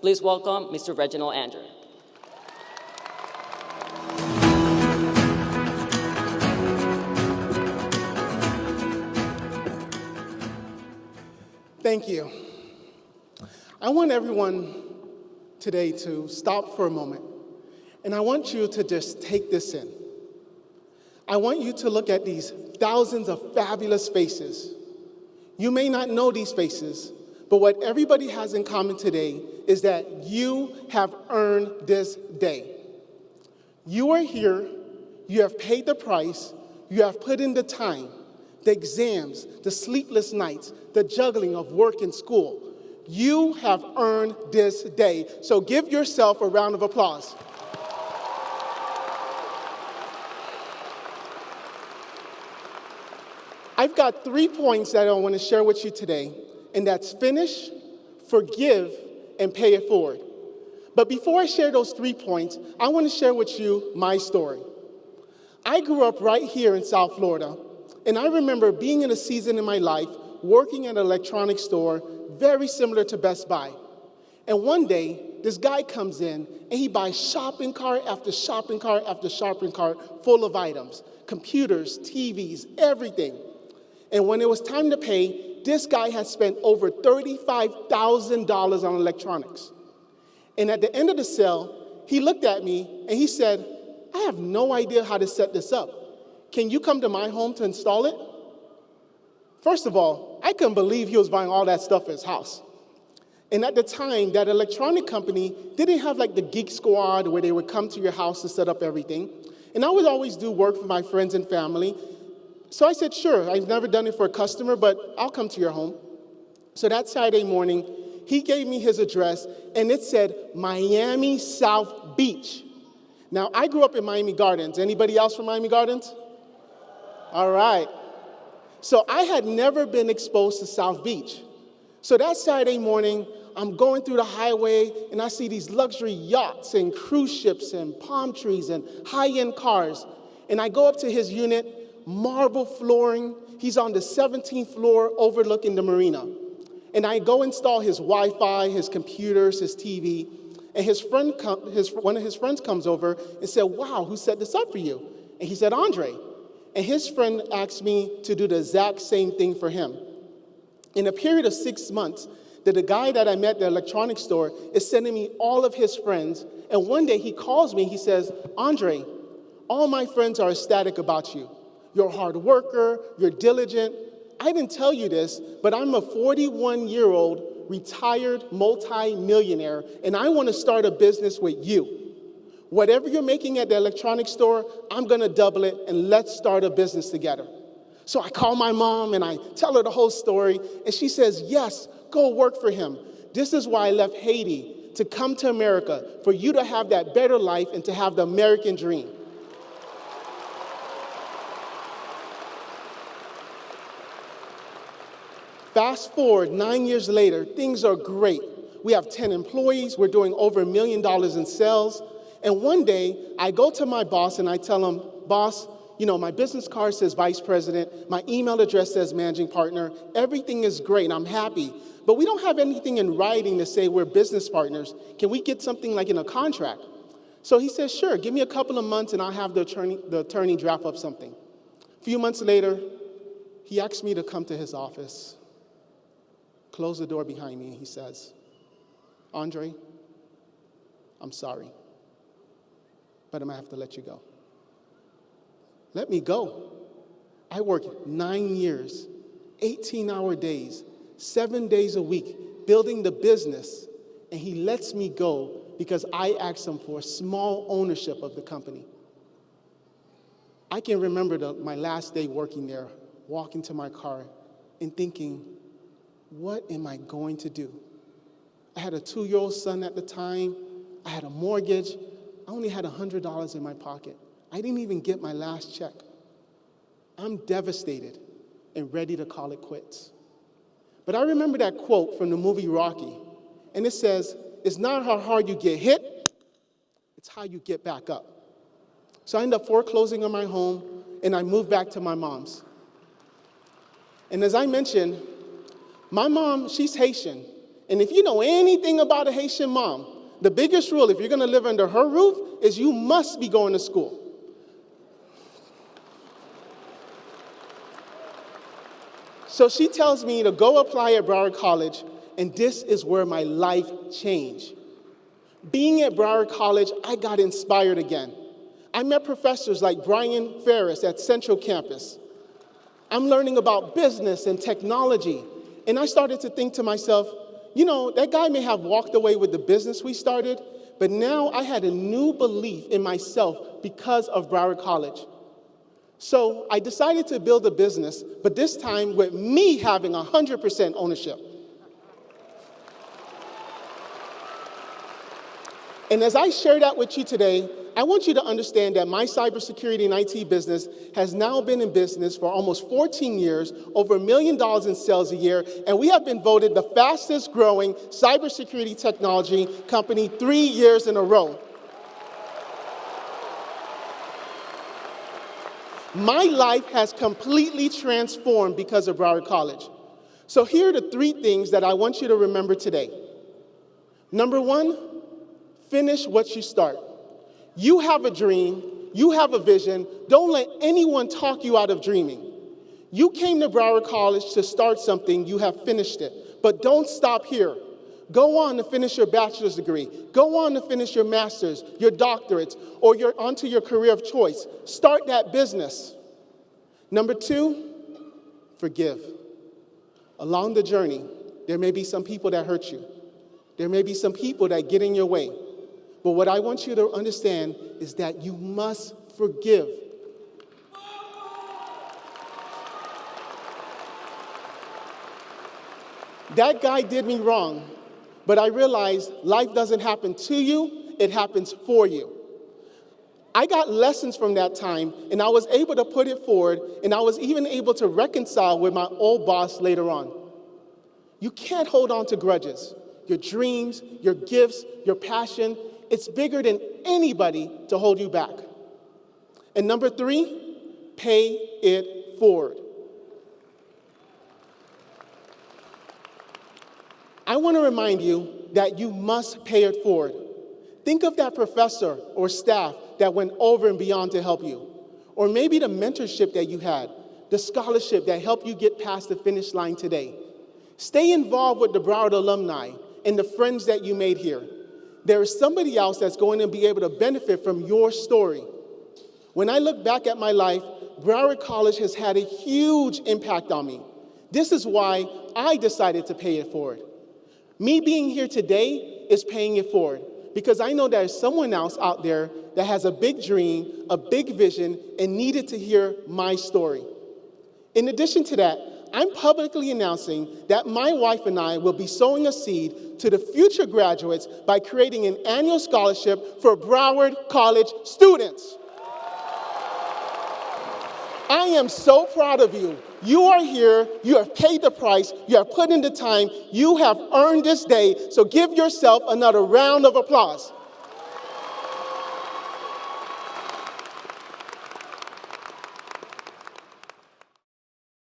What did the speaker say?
Please welcome Mr. Reginald Andre. Thank you. I want everyone today to stop for a moment, and I want you to just take this in. I want you to look at these thousands of fabulous faces. You may not know these faces, but what everybody has in common today is that you have earned this day. You are here, you have paid the price, you have put in the time, the exams, the sleepless nights, the juggling of work and school. You have earned this day. So give yourself a round of applause. I've got 3 points that I want to share with you today, and that's finish, forgive, and pay it forward. But before I share those 3 points, I want to share with you my story. I grew up right here in South Florida, and I remember being in a season in my life working at an electronics store very similar to Best Buy. And one day, this guy comes in, and he buys shopping cart after shopping cart after shopping cart full of items, computers, TVs, everything. And when it was time to pay, this guy had spent over $35,000 on electronics. And at the end of the sale, he looked at me and he said, I have no idea how to set this up. Can you come to my home to install it? First of all, I couldn't believe he was buying all that stuff for his house. And at the time, that electronic company didn't have like the Geek Squad where they would come to your house to set up everything. And I would always do work for my friends and family. So I said, sure, I've never done it for a customer, but I'll come to your home. So that Saturday morning, he gave me his address, and it said Miami South Beach. Now, I grew up in Miami Gardens. Anybody else from Miami Gardens? All right. So I had never been exposed to South Beach. So that Saturday morning, I'm going through the highway, and I see these luxury yachts and cruise ships and palm trees and high-end cars. And I go up to his unit, marble flooring. He's on the 17th floor overlooking the marina. And I go install his Wi-Fi, his computers, his TV. And one of his friends comes over and said, wow, who set this up for you? And he said, Andre. And his friend asked me to do the exact same thing for him. In a period of 6 months, the guy that I met at the electronics store is sending me all of his friends. And one day he calls me, he says, Andre, all my friends are ecstatic about you. You're a hard worker, you're diligent. I didn't tell you this, but I'm a 41-year-old retired multi-millionaire, and I want to start a business with you. Whatever you're making at the electronics store, I'm going to double it, and let's start a business together. So I call my mom, and I tell her the whole story, and she says, yes, go work for him. This is why I left Haiti, to come to America, for you to have that better life and to have the American dream. Fast forward 9 years later, things are great. We have 10 employees, we're doing over $1 million in sales. And one day, I go to my boss and I tell him, boss, you know, my business card says vice president, my email address says managing partner, everything is great and I'm happy. But we don't have anything in writing to say we're business partners. Can we get something like in a contract? So he says, sure, give me a couple of months and I'll have the attorney draft up something. A few months later, he asked me to come to his office. Close the door behind me, and he says, Andre, I'm sorry, but I'm going to have to let you go. Let me go. I worked 9 years, 18-hour days, 7 days a week, building the business, and he lets me go because I asked him for small ownership of the company. I can remember my last day working there, walking to my car and thinking, what am I going to do? I had a 2-year-old son at the time. I had a mortgage. I only had $100 in my pocket. I didn't even get my last check. I'm devastated and ready to call it quits. But I remember that quote from the movie Rocky, and it says, it's not how hard you get hit, it's how you get back up. So I ended up foreclosing on my home, and I moved back to my mom's. And as I mentioned, my mom, she's Haitian, And if you know anything about a Haitian mom, the biggest rule, if you're going to live under her roof, is you must be going to school. So she tells me to go apply at Broward College, and this is where my life changed. Being at Broward College, I got inspired again. I met professors like Brian Ferris at Central Campus. I'm learning about business and technology, and I started to think to myself, you know, that guy may have walked away with the business we started, but now I had a new belief in myself because of Broward College. So I decided to build a business, but this time with me having 100% ownership. And as I share that with you today, I want you to understand that my cybersecurity and IT business has now been in business for almost 14 years, over $1 million in sales a year, and we have been voted the fastest growing cybersecurity technology company 3 years in a row. My life has completely transformed because of Broward College. So here are the 3 things that I want you to remember today. Number 1, finish what you start. You have a dream, you have a vision, don't let anyone talk you out of dreaming. You came to Broward College to start something, you have finished it. But don't stop here. Go on to finish your bachelor's degree. Go on to finish your master's, your doctorates, or onto your career of choice. Start that business. Number 2, forgive. Along the journey, there may be some people that hurt you. There may be some people that get in your way. But what I want you to understand is that you must forgive. That guy did me wrong, but I realized life doesn't happen to you, it happens for you. I got lessons from that time, and I was able to put it forward, and I was even able to reconcile with my old boss later on. You can't hold on to grudges. Your dreams, your gifts, your passion, it's bigger than anybody to hold you back. And number 3, pay it forward. I want to remind you that you must pay it forward. Think of that professor or staff that went over and beyond to help you. Or maybe the mentorship that you had, the scholarship that helped you get past the finish line today. Stay involved with the Broward alumni and the friends that you made here. There is somebody else that's going to be able to benefit from your story. When I look back at my life, Broward College has had a huge impact on me. This is why I decided to pay it forward. Me being here today is paying it forward because I know there's someone else out there that has a big dream, a big vision, and needed to hear my story. In addition to that, I'm publicly announcing that my wife and I will be sowing a seed to the future graduates by creating an annual scholarship for Broward College students. I am so proud of you. You are here, you have paid the price, you have put in the time, you have earned this day, so give yourself another round of applause.